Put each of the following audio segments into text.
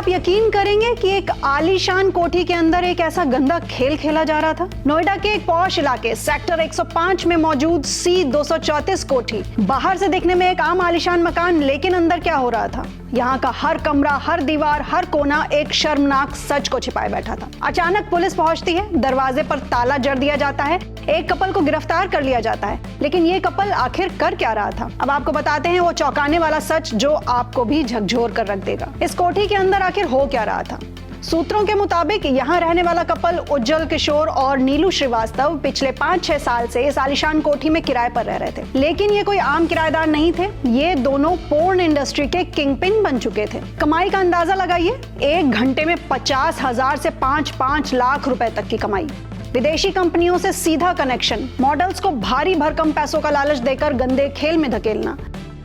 आप यकीन करेंगे कि एक आलीशान कोठी के अंदर एक ऐसा गंदा खेल खेला जा रहा था। नोएडा के एक पॉश इलाके सेक्टर 105 में मौजूद C234 कोठी बाहर से दिखने में एक आम आलीशान मकान, लेकिन अंदर क्या हो रहा था? यहाँ का हर कमरा, हर दीवार, हर कोना एक शर्मनाक सच को छिपाए बैठा था। अचानक पुलिस पहुंचती है, दरवाजे पर ताला जड़ दिया जाता है, एक कपल को गिरफ्तार कर लिया जाता है। लेकिन ये कपल आखिर कर क्या रहा था? अब आपको बताते हैं वो चौंकाने वाला सच जो आपको भी झकझोर कर रख देगा। इस कोठी के अंदर आखिर हो क्या रहा था? सूत्रों के मुताबिक यहाँ रहने वाला कपल उज्जवल किशोर और नीलू श्रीवास्तव पिछले 5-6 साल से इस आलीशान कोठी में किराए पर रह रहे थे। लेकिन ये कोई आम किराएदार नहीं थे, ये दोनों पोर्न इंडस्ट्री के किंगपिन बन चुके थे। कमाई का अंदाजा लगाइए, 1 घंटे में 50,000 से 5-5 लाख रुपए तक की कमाई। विदेशी कंपनियों से सीधा कनेक्शन, मॉडल्स को भारी भरकम पैसों का लालच देकर गंदे खेल में धकेलना,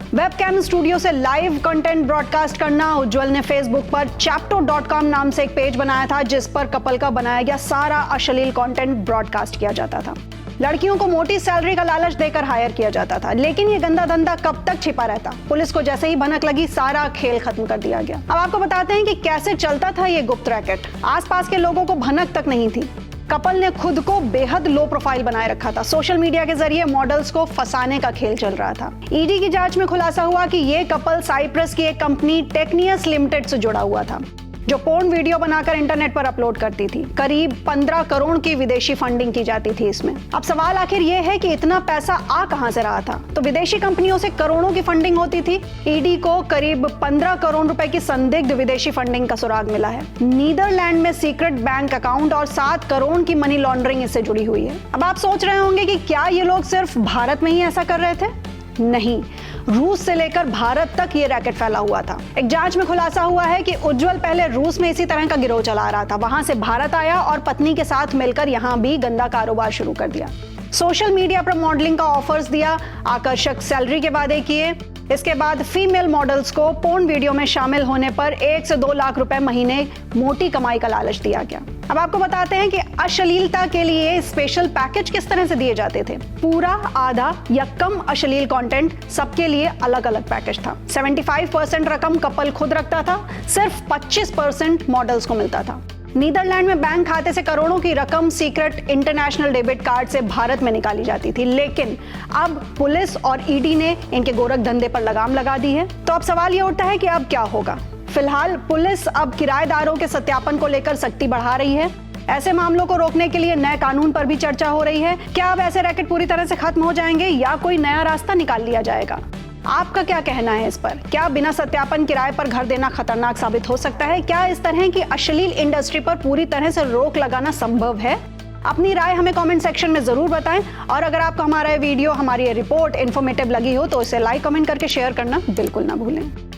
वेबकैम स्टूडियो से लाइव कंटेंट ब्रॉडकास्ट करना। उज्जवल ने फेसबुक पर chapto.com नाम से एक पेज बनाया था जिस पर कपल का बनाया गया सारा अश्लील कंटेंट ब्रॉडकास्ट किया जाता था। लड़कियों को मोटी सैलरी का लालच देकर हायर किया जाता था। लेकिन ये गंदा धंधा कब तक छिपा रहता? पुलिस को जैसे ही भनक लगी, सारा खेल खत्म कर दिया गया। अब आपको बताते हैं कि कैसे चलता था ये गुप्त रैकेट। आसपास के लोगों को भनक तक नहीं थी। कपल ने खुद को बेहद लो प्रोफाइल बनाए रखा था। सोशल मीडिया के जरिए मॉडल्स को फंसाने का खेल चल रहा था। ईडी की जांच में खुलासा हुआ कि ये कपल साइप्रस की एक कंपनी टेक्नियस लिमिटेड से जुड़ा हुआ था, जो पोर्न वीडियो बनाकर इंटरनेट पर अपलोड करती थी। करीब 15 करोड़ की विदेशी फंडिंग की जाती थी इसमें। अब सवाल आखिर ये है कि इतना पैसा आ कहां से रहा था? तो विदेशी कंपनियों से करोड़ों की फंडिंग होती थी। ईडी को करीब 15 करोड़ रुपए की संदिग्ध विदेशी फंडिंग का सुराग मिला है। नीदरलैंड में सीक्रेट बैंक अकाउंट और 7 करोड़ की मनी लॉन्ड्रिंग इससे जुड़ी हुई है। अब आप सोच रहे होंगे कि क्या ये लोग सिर्फ भारत में ही ऐसा कर रहे थे? नहीं, रूस से लेकर भारत तक ये रैकेट फैला हुआ था। एक जांच में खुलासा हुआ है कि उज्जवल पहले रूस में इसी तरह का गिरोह चला रहा था, वहां से भारत आया और पत्नी के साथ मिलकर यहां भी गंदा कारोबार शुरू कर दिया। सोशल मीडिया पर मॉडलिंग का ऑफर्स दिया, आकर्षक सैलरी के वादे किए। इसके बाद फीमेल मॉडल्स को पोर्न वीडियो में शामिल होने पर 1 से 2 लाख रुपए महीने मोटी कमाई का लालच दिया गया। अब आपको बताते हैं कि अश्लीलता के लिए स्पेशल पैकेज किस तरह से दिए जाते थे। पूरा, आधा या कम अश्लील कंटेंट, सबके लिए अलग अलग पैकेज था। 75% रकम कपल खुद रखता था, सिर्फ 25% मॉडल्स को मिलता था। नीदरलैंड में बैंक खाते से करोड़ों की रकम सीक्रेट इंटरनेशनल डेबिट कार्ड से भारत में निकाली जाती थी। लेकिन अब पुलिस और ईडी ने इनके गोरख धंधे पर लगाम लगा दी है। तो अब सवाल ये उठता है कि अब क्या होगा? फिलहाल पुलिस अब किराएदारों के सत्यापन को लेकर सख्ती बढ़ा रही है। ऐसे मामलों को रोकने के लिए नए कानून पर भी चर्चा हो रही है। क्या अब ऐसे रैकेट पूरी तरह से खत्म हो जाएंगे या कोई नया रास्ता निकाल लिया जाएगा? आपका क्या कहना है इस पर? क्या बिना सत्यापन किराए पर घर देना खतरनाक साबित हो सकता है? क्या इस तरह की अश्लील इंडस्ट्री पर पूरी तरह से रोक लगाना संभव है? अपनी राय हमें कमेंट सेक्शन में जरूर बताएं। और अगर आपको हमारा वीडियो, हमारी रिपोर्ट इन्फॉर्मेटिव लगी हो तो इसे लाइक, कमेंट करके शेयर करना बिल्कुल ना भूलें।